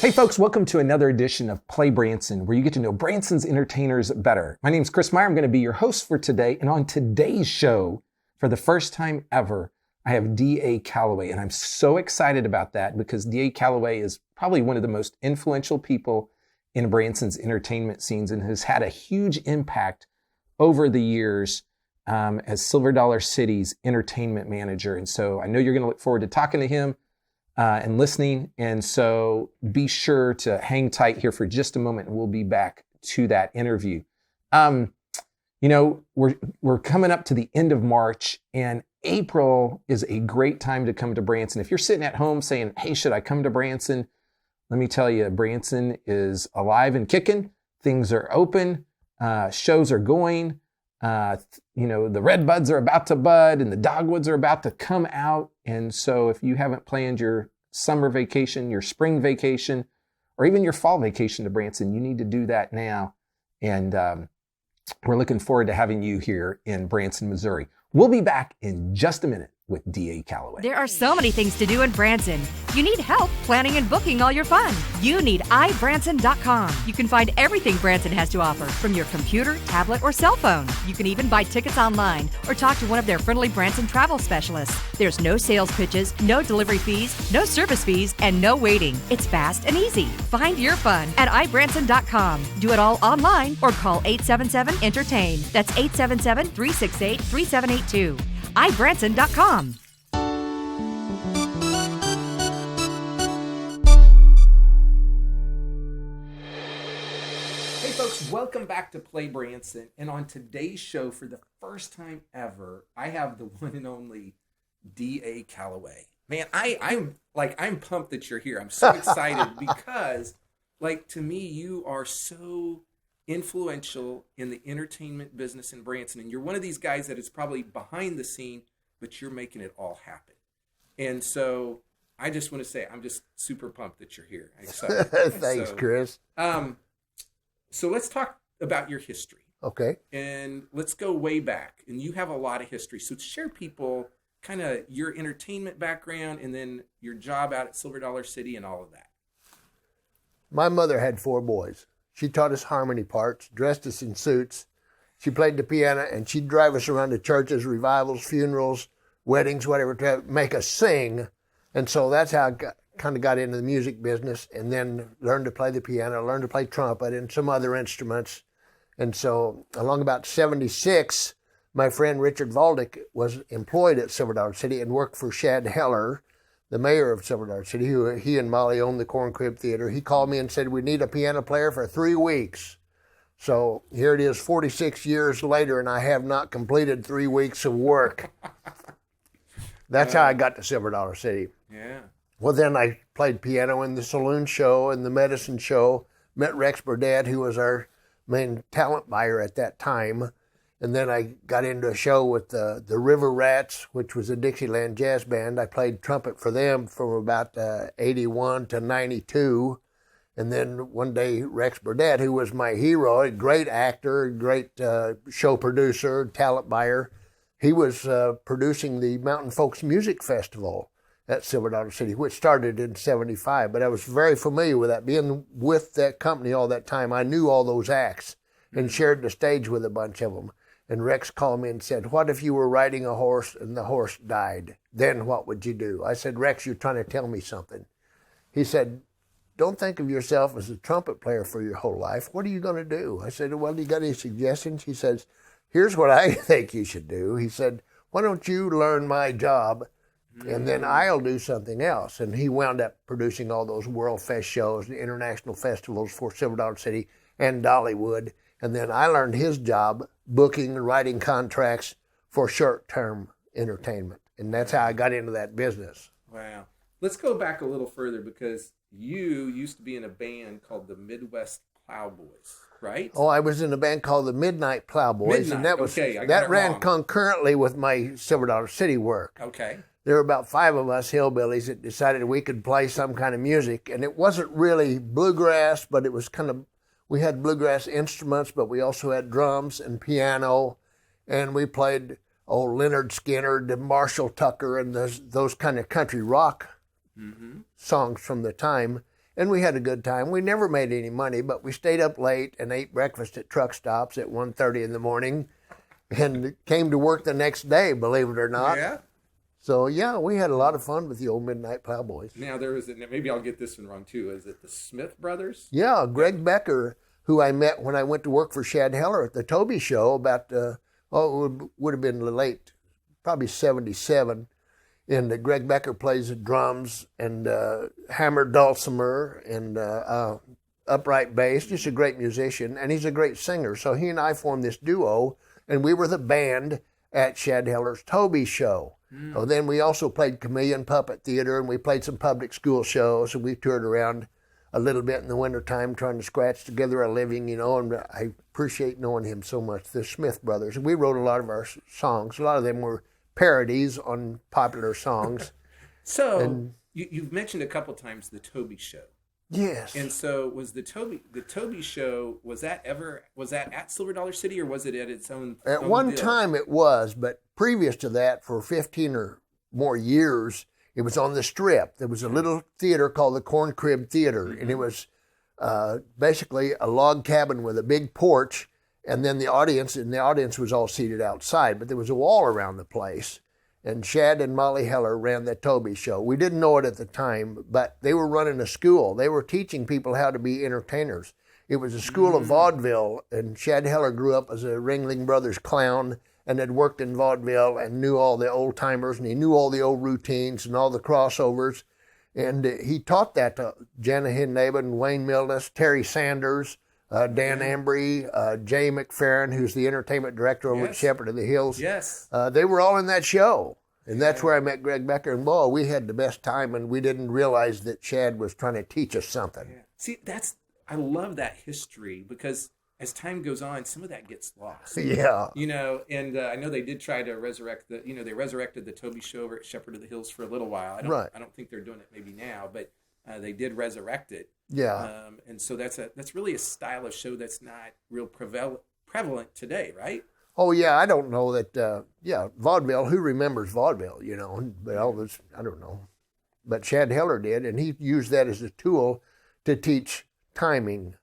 Hey folks, welcome to another edition of Play Branson, where you get to know Branson's entertainers better. My name is Chris Meyer. I'm going to be your host for today. And on today's show, for the first time ever, I have D.A. Callaway. And I'm so excited about that because D.A. Callaway is probably one of the most influential people in Branson's entertainment scenes and has had a huge impact over the years as Silver Dollar City's entertainment manager. And so I know you're going to look forward to talking to him and listening. And so be sure to hang tight here for just a moment and we'll be back to that interview. We're coming up to the end of March and April is a great time to come to Branson. If you're sitting at home saying, hey, should I come to Branson? Let me tell you, Branson is alive and kicking. Things are open. Shows are going. The red buds are about to bud and the dogwoods are about to come out. And so if you haven't planned your summer vacation, your spring vacation, or even your fall vacation to Branson, you need to do that now. And we're looking forward to having you here in Branson, Missouri. We'll be back in just a minute with D.A. Callaway. There are so many things to do in Branson. You need help planning and booking all your fun. You need iBranson.com. You can find everything Branson has to offer from your computer, tablet, or cell phone. You can even buy tickets online or talk to one of their friendly Branson travel specialists. There's no sales pitches, no delivery fees, no service fees, and no waiting. It's fast and easy. Find your fun at iBranson.com. Do it all online or call 877-ENTERTAIN. That's 877-368-3782. iBranson.com. Hey folks, welcome back to Play Branson. And on today's show, for the first time ever, I have the one and only D.A. Callaway. Man, I'm pumped that you're here. I'm so excited because, to me, you are so influential in the entertainment business in Branson. And you're one of these guys that is probably behind the scene, but you're making it all happen. And so I just want to say, I'm just super pumped that you're here. I'm excited. Thanks, Chris. So let's talk about your history. Okay. And let's go way back. And you have a lot of history. So share people kind of your entertainment background and then your job out at Silver Dollar City and all of that. My mother had 4 boys. She taught us harmony parts, dressed us in suits. She played the piano, and she'd drive us around to churches, revivals, funerals, weddings, whatever, to make us sing. And so that's how I kind of got into the music business, and then learned to play the piano, learned to play trumpet and some other instruments. And so along about 76, my friend Richard Valdick was employed at Silver Dollar City and worked for Shad Heller, the mayor of Silver Dollar City, who he and Molly owned the Corn Crib Theater. He called me and said, we need a piano player for 3 weeks. So here it is 46 years later, and I have not completed 3 weeks of work. That's how I got to Silver Dollar City. Yeah. Well, then I played piano in the Saloon Show and the Medicine Show, met Rex Burdett, who was our main talent buyer at that time. And then I got into a show with the River Rats, which was a Dixieland jazz band. I played trumpet for them from about 81 to 92. And then one day, Rex Burdett, who was my hero, a great actor, great show producer, talent buyer, he was producing the Mountain Folks Music Festival at Silver Dollar City, which started in 75. But I was very familiar with that. Being with that company all that time, I knew all those acts and shared the stage with a bunch of them. And Rex called me and said, what if you were riding a horse and the horse died? Then what would you do? I said, Rex, you're trying to tell me something. He said, don't think of yourself as a trumpet player for your whole life. What are you going to do? I said, well, you got any suggestions? He says, here's what I think you should do. He said, why don't you learn my job and then I'll do something else. And he wound up producing all those World Fest shows, the international festivals for Silver Dollar City and Dollywood. And then I learned his job booking and writing contracts for short-term entertainment. And that's how I got into that business. Wow. Let's go back a little further because you used to be in a band called the Midwest Plowboys, right? Oh, I was in a band called the Midnight Plowboys. And that was that ran concurrently with my Silver Dollar City work. Okay. There were about 5 of us hillbillies that decided we could play some kind of music. And it wasn't really bluegrass, but it was kind of, we had bluegrass instruments, but we also had drums and piano. And we played old Leonard Skinner, Marshall Tucker, and those kind of country rock songs from the time. And we had a good time. We never made any money, but we stayed up late and ate breakfast at truck stops at 1:30 in the morning and came to work the next day, believe it or not. Yeah. So, yeah, we had a lot of fun with the old Midnight Plowboys. Now, maybe I'll get this one wrong too. Is it the Smith brothers? Yeah, Greg Becker, who I met when I went to work for Shad Heller at the Toby Show about, it would have been late, probably 77. And Greg Becker plays the drums and hammer dulcimer and upright bass. Just a great musician, and he's a great singer. So he and I formed this duo, and we were the band at Shad Heller's Toby Show. So then we also played Chameleon Puppet Theater, and we played some public school shows, and we toured around a little bit in the wintertime trying to scratch together a living, and I appreciate knowing him so much, the Smith brothers. We wrote a lot of our songs. A lot of them were parodies on popular songs. So you've mentioned a couple times the Toby Show. Yes. And so was the Toby Show, was that at Silver Dollar City, or was it at its own? At one time it was, but previous to that, for 15 or more years, it was on the Strip. There was a little theater called the Corn Crib Theater, and it was basically a log cabin with a big porch, and then the audience was all seated outside, but there was a wall around the place. And Shad and Molly Heller ran the Toby Show. We didn't know it at the time, but they were running a school. They were teaching people how to be entertainers. It was a school of vaudeville, and Shad Heller grew up as a Ringling Brothers clown and had worked in vaudeville and knew all the old timers, and he knew all the old routines and all the crossovers. And he taught that to Janahin Nabin, Wayne Milnes, Terry Sanders, Dan Embry, Jay McFerrin, who's the entertainment director over at Shepherd of the Hills. Yes. They were all in that show. And that's where I met Greg Becker. And boy, we had the best time, and we didn't realize that Shad was trying to teach us something. Yeah. See, I love that history, because as time goes on, some of that gets lost. Yeah. And I know they did try to resurrect they resurrected the Toby Show over at Shepherd of the Hills for a little while. I don't think they're doing it maybe now, but they did resurrect it. Yeah. And so that's really a style of show that's not real prevalent today, right? Oh, yeah, I don't know that, vaudeville, who remembers vaudeville, but I don't know. But Shad Heller did, and he used that as a tool to teach timing.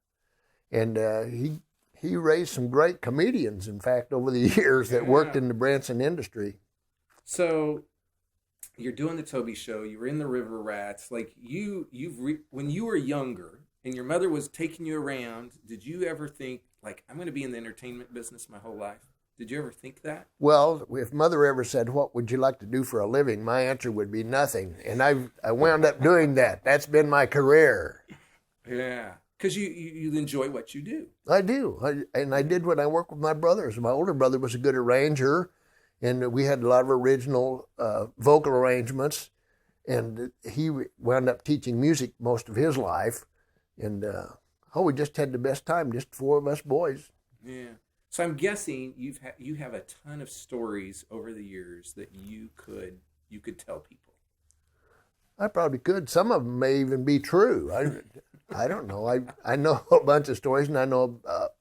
And he raised some great comedians, in fact, over the years that worked in the Branson industry. So you're doing the Toby Show. You were in the River Rats. Like when you were younger and your mother was taking you around, did you ever think, like, I'm going to be in the entertainment business my whole life? Did you ever think that? Well, if Mother ever said, "What would you like to do for a living?" my answer would be nothing. And I wound up doing that. That's been my career. Yeah. Because you enjoy what you do. I do. I did when I worked with my brothers. My older brother was a good arranger, and we had a lot of original vocal arrangements. And he wound up teaching music most of his life. And, we just had the best time, just four of us boys. Yeah. So I'm guessing you have a ton of stories over the years that you could tell people. I probably could. Some of them may even be true. I don't know. I know a bunch of stories, and I know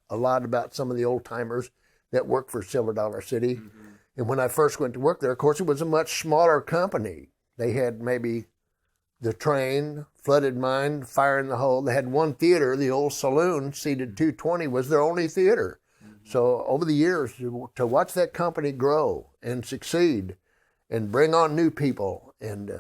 a lot about some of the old timers that work for Silver Dollar City. Mm-hmm. And when I first went to work there, of course, it was a much smaller company. They had maybe the Train, Flooded Mine, Fire in the Hole. They had one theater, the old saloon, seated 220, was their only theater. Mm-hmm. So over the years, to watch that company grow and succeed and bring on new people, and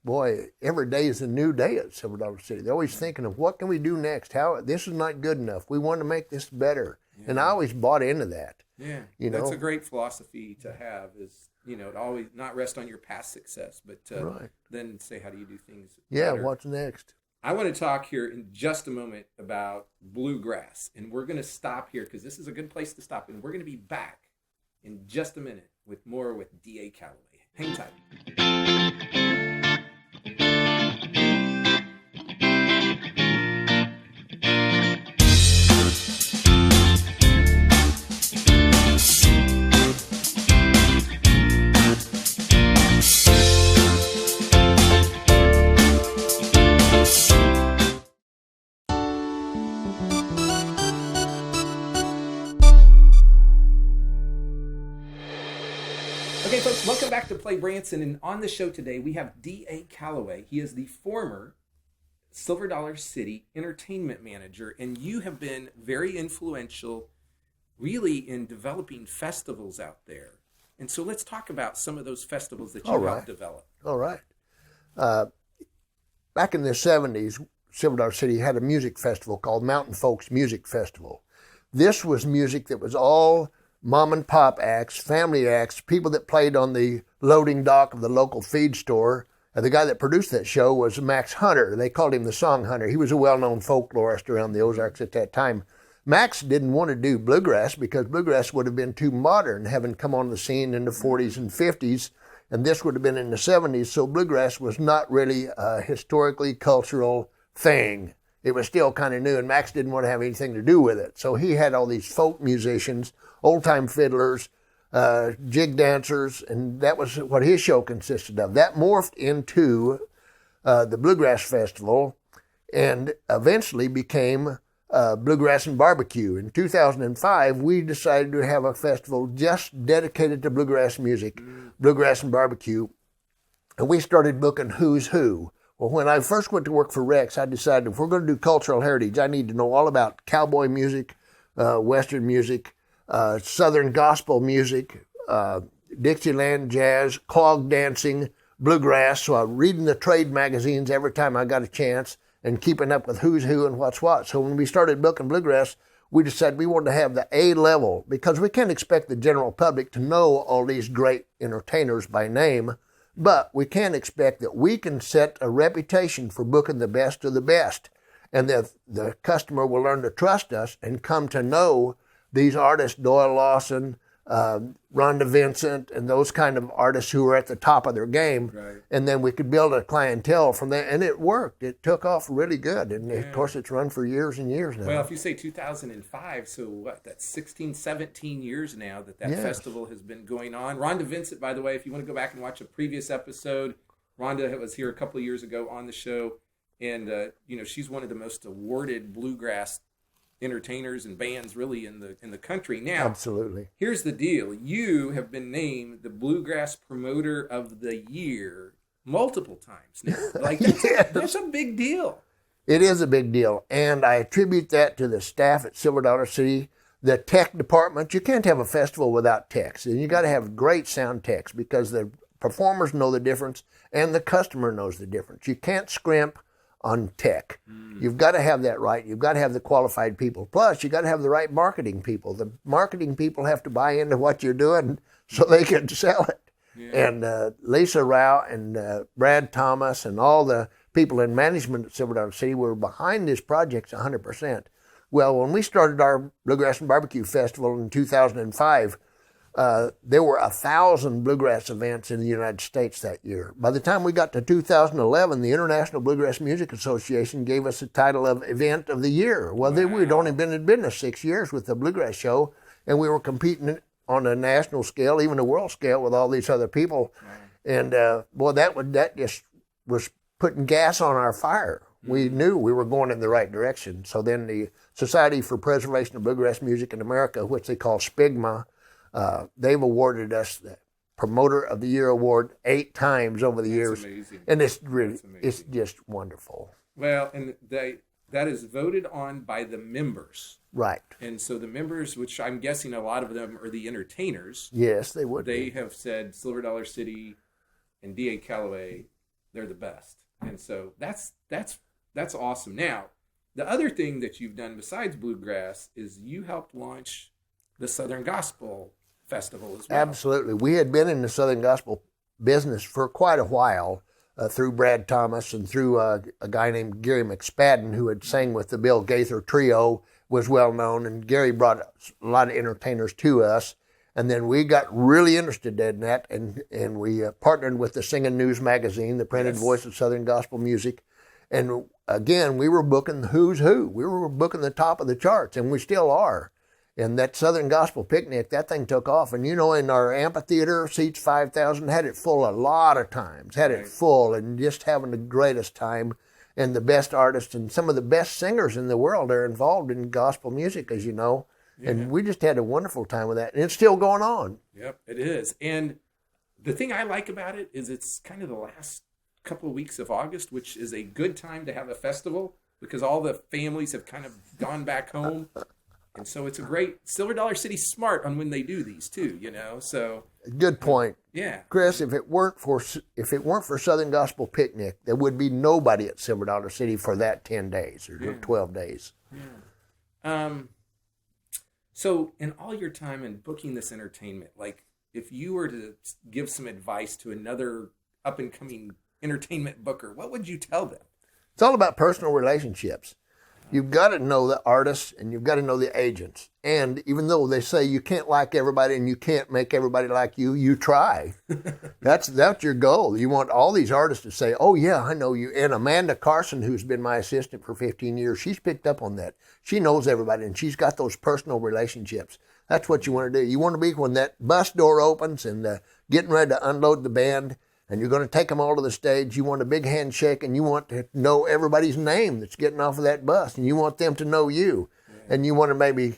boy, every day is a new day at Silver Dollar City. They're always thinking of, what can we do next? How this is not good enough. We want to make this better. Yeah. And I always bought into that. Yeah, that's a great philosophy to have, is, to always not rest on your past success, but then say, how do you do things better? What's next? I want to talk here in just a moment about bluegrass, and we're going to stop here because this is a good place to stop, and we're going to be back in just a minute with more with D.A. Callaway. Hang tight. Okay, folks, welcome back to Play Branson, and on the show today we have D.A. Callaway. He is the former Silver Dollar City entertainment manager, and you have been very influential really in developing festivals out there. And so let's talk about some of those festivals that you helped develop. All right. Back in the 70s, Silver Dollar City had a music festival called Mountain Folks Music Festival. This was music that was all mom and pop acts, family acts, people that played on the loading dock of the local feed store. The guy that produced that show was Max Hunter. They called him the Song Hunter. He was a well-known folklorist around the Ozarks at that time. Max didn't want to do bluegrass because bluegrass would have been too modern, having come on the scene in the 40s and 50s, and this would have been in the 70s, so bluegrass was not really a historically cultural thing. It was still kind of new, and Max didn't want to have anything to do with it. So he had all these folk musicians, old-time fiddlers, jig dancers, and that was what his show consisted of. That morphed into the Bluegrass Festival and eventually became Bluegrass and Barbecue. In 2005, we decided to have a festival just dedicated to bluegrass music, Bluegrass and Barbecue, and we started booking who's who. Well, when I first went to work for Rex, I decided if we're going to do cultural heritage, I need to know all about cowboy music, Western music, Southern gospel music, Dixieland jazz, clog dancing, bluegrass. So I'm reading the trade magazines every time I got a chance and keeping up with who's who and what's what. So when we started booking bluegrass, we decided we wanted to have the A level because we can't expect the general public to know all these great entertainers by name, but we can expect that we can set a reputation for booking the best of the best, and that the customer will learn to trust us and come to know these artists, Doyle Lawson, Rhonda Vincent, and those kind of artists who are at the top of their game. Right. And then we could build a clientele from there, and it worked. It took off really good, and of course it's run for years and years now. Well, if you say 2005, so what, that's 16, 17 years now that festival has been going on. Rhonda Vincent, by the way, if you want to go back and watch a previous episode, Rhonda was here a couple of years ago on the show, and she's one of the most awarded bluegrass entertainers and bands really in the country now. Absolutely. Here's the deal. You have been named the Bluegrass Promoter of the Year multiple times now. Like that's a big deal. It is a big deal. And I attribute that to the staff at Silver Dollar City, the tech department. You can't have a festival without techs. And you got to have great sound techs because the performers know the difference and the customer knows the difference. You can't scrimp on tech. You've got to have that right. You've got to have the qualified people. Plus, you got to have the right marketing people. The marketing people have to buy into what you're doing so they can sell it. Yeah. And Lisa Rao and Brad Thomas and all the people in management at Silver Dollar City were behind this project 100%. Well, when we started our Bluegrass and Barbecue Festival in 2005, there were 1,000 bluegrass events in the United States that year. By the time we got to 2011, the International Bluegrass Music Association gave us the title of Event of the Year. Well, we'd only been in business 6 years with the Bluegrass Show, and we were competing on a national scale, even a world scale, with all these other people. And that just was putting gas on our fire. We knew we were going in the right direction. So then the Society for Preservation of Bluegrass Music in America, which they call SPIGMA, they've awarded us the Promoter of the Year award 8 times over the years. Amazing. And it's just wonderful. Well, and that is voted on by the members. Right. And so the members, which I'm guessing a lot of them are the entertainers. Yes, they would. They have said Silver Dollar City and D.A. Callaway, they're the best. And so that's awesome. Now, the other thing that you've done besides bluegrass is you helped launch the Southern Gospel Festival as well. Absolutely. We had been in the Southern Gospel business for quite a while through Brad Thomas and through a guy named Gary McSpadden who had sang with the Bill Gaither Trio, was well known, and Gary brought a lot of entertainers to us. And then we got really interested in that, and we partnered with the Singing News magazine, the printed voice of Southern Gospel music. And again, we were booking the who's who. We were booking the top of the charts, and we still are. And that Southern Gospel Picnic, that thing took off. And, in our amphitheater, seats 5,000, had it full a lot of times, it full, and just having the greatest time. And the best artists and some of the best singers in the world are involved in gospel music, as you know. Yeah. And we just had a wonderful time with that. And it's still going on. Yep, it is. And the thing I like about it is it's kind of the last couple of weeks of August, which is a good time to have a festival because all the families have kind of gone back home. And so it's a great, Silver Dollar City's smart on when they do these too, so. Good point. Yeah. Chris, if it weren't for Southern Gospel Picnic, there would be nobody at Silver Dollar City for that 10 days or 12 days. Yeah. So in all your time in booking this entertainment, like if you were to give some advice to another up and coming entertainment booker, what would you tell them? It's all about personal relationships. You've got to know the artists and you've got to know the agents. And even though they say you can't like everybody and you can't make everybody like you, you try. That's your goal. You want all these artists to say, oh, yeah, I know you. And Amanda Carson, who's been my assistant for 15 years, she's picked up on that. She knows everybody and she's got those personal relationships. That's what you want to do. You want to be when that bus door opens and getting ready to unload the band, and you're going to take them all to the stage. You want a big handshake, and you want to know everybody's name that's getting off of that bus, and you want them to know you. Yeah. And you want to maybe,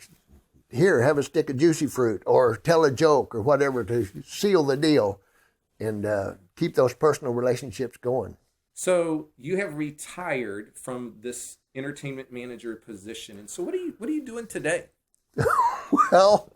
here, have a stick of juicy fruit or tell a joke or whatever to seal the deal and keep those personal relationships going. So you have retired from this entertainment manager position. And so what are you doing today? Well,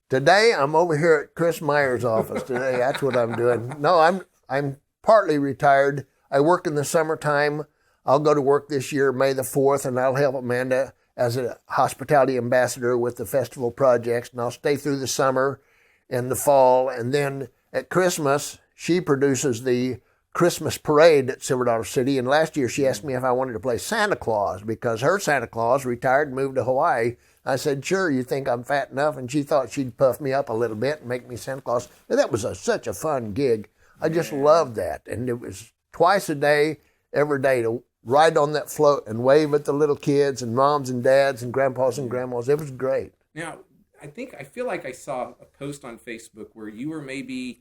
today I'm over here at Chris Meyer's office today. That's what I'm doing. No, I'm partly retired. I work in the summertime. I'll go to work this year, May the 4th, and I'll help Amanda as a hospitality ambassador with the festival projects, and I'll stay through the summer and the fall. And then at Christmas, she produces the Christmas parade at Silver Dollar City. And last year she asked me if I wanted to play Santa Claus because her Santa Claus retired and moved to Hawaii. I said, sure, you think I'm fat enough? And she thought she'd puff me up a little bit and make me Santa Claus. And that was such a fun gig. I just loved that. And it was twice a day, every day, to ride on that float and wave at the little kids and moms and dads and grandpas and grandmas. It was great. Now, I feel like I saw a post on Facebook where you were maybe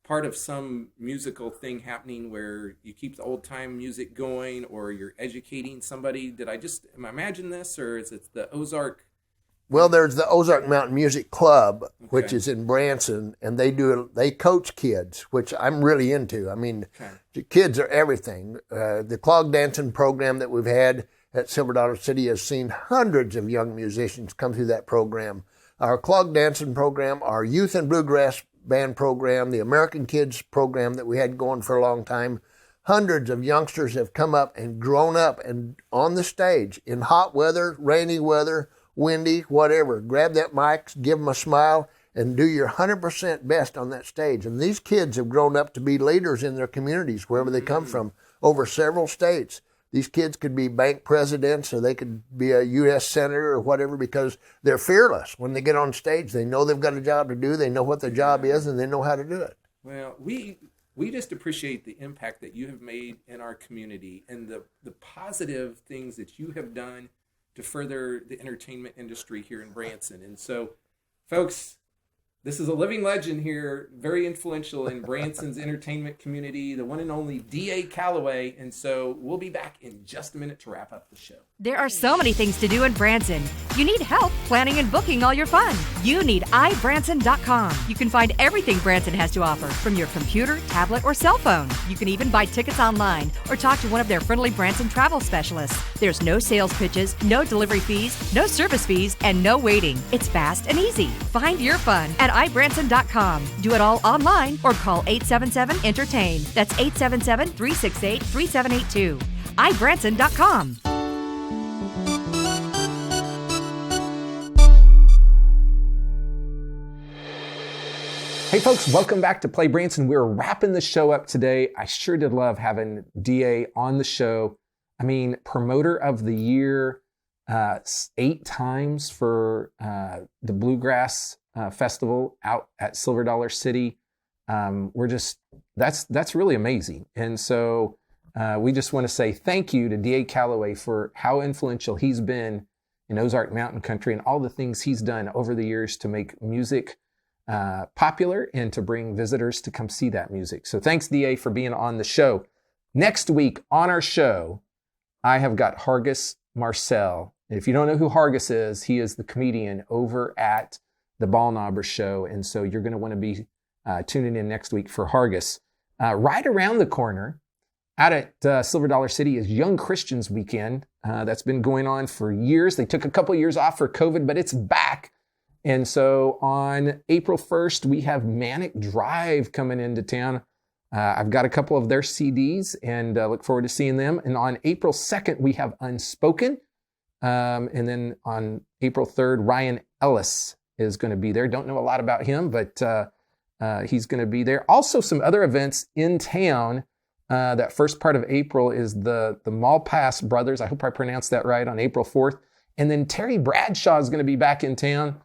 part of some musical thing happening where you keep the old time music going or you're educating somebody. Am I imagine this, or is it the Ozark? Well, there's the Ozark Mountain Music Club, which is in Branson, and they coach kids, which I'm really into. I mean, the kids are everything. The clog dancing program that we've had at Silver Dollar City has seen hundreds of young musicians come through that program. Our clog dancing program, our youth and bluegrass band program, the American Kids program that we had going for a long time, hundreds of youngsters have come up and grown up and on the stage in hot weather, rainy weather, windy, whatever. Grab that mic, give them a smile, and do your 100% best on that stage. And these kids have grown up to be leaders in their communities, wherever they come from, over several states. These kids could be bank presidents or they could be a U.S. senator or whatever because they're fearless. When they get on stage, they know they've got a job to do, they know what their job is, and they know how to do it. Well, we just appreciate the impact that you have made in our community and the positive things that you have done to further the entertainment industry here in Branson. And so, folks, this is a living legend here, very influential in Branson's entertainment community, the one and only D.A. Callaway. And so we'll be back in just a minute to wrap up the show. There are so many things to do in Branson. You need help planning and booking all your fun. You need iBranson.com. You can find everything Branson has to offer from your computer, tablet, or cell phone. You can even buy tickets online or talk to one of their friendly Branson travel specialists. There's no sales pitches, no delivery fees, no service fees, and no waiting. It's fast and easy. Find your fun at iBranson.com. Do it all online or call 877-ENTERTAIN. That's 877-368-3782. iBranson.com. Hey folks, welcome back to Play Branson. We're wrapping the show up today. I sure did love having DA on the show. I mean, promoter of the year 8 times for the Bluegrass Festival out at Silver Dollar City. That's really amazing. And so we just want to say thank you to D.A. Callaway for how influential he's been in Ozark Mountain Country and all the things he's done over the years to make music popular and to bring visitors to come see that music. So thanks, D.A., for being on the show. Next week on our show, I have got Hargis Marcel. If you don't know who Hargis is, he is the comedian over at the Ballknobber Show. And so you're going to want to be tuning in next week for Hargis. Right around the corner, Out at Silver Dollar City is Young Christians Weekend. That's been going on for years. They took a couple years off for COVID, but it's back. And so on April 1st, we have Manic Drive coming into town. I've got a couple of their CDs and look forward to seeing them. And on April 2nd, we have Unspoken. And then on April 3rd, Ryan Ellis is going to be there. Don't know a lot about him, but he's going to be there. Also, some other events in town. That first part of April is the Malpass Brothers. I hope I pronounced that right, on April 4th. And then Terry Bradshaw is going to be back in town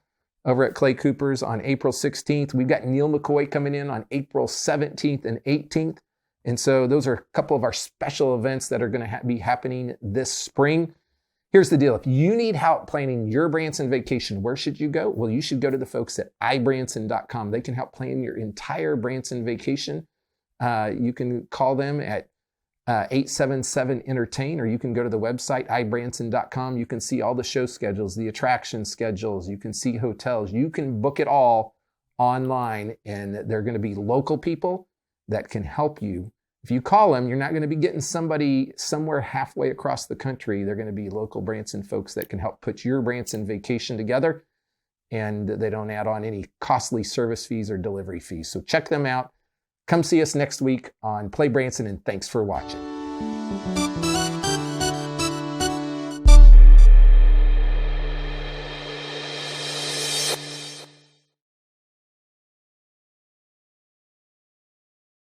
over at Clay Cooper's on April 16th. We've got Neil McCoy coming in on April 17th and 18th. And so those are a couple of our special events that are going to be happening this spring. Here's the deal. If you need help planning your Branson vacation, where should you go? Well, you should go to the folks at ibranson.com. They can help plan your entire Branson vacation. You can call them at 877-ENTERTAIN, or you can go to the website, ibranson.com. You can see all the show schedules, the attraction schedules. You can see hotels. You can book it all online, and they're going to be local people that can help you. If you call them, you're not going to be getting somebody somewhere halfway across the country. They're going to be local Branson folks that can help put your Branson vacation together, and they don't add on any costly service fees or delivery fees. So check them out. Come see us next week on Play Branson, and thanks for watching.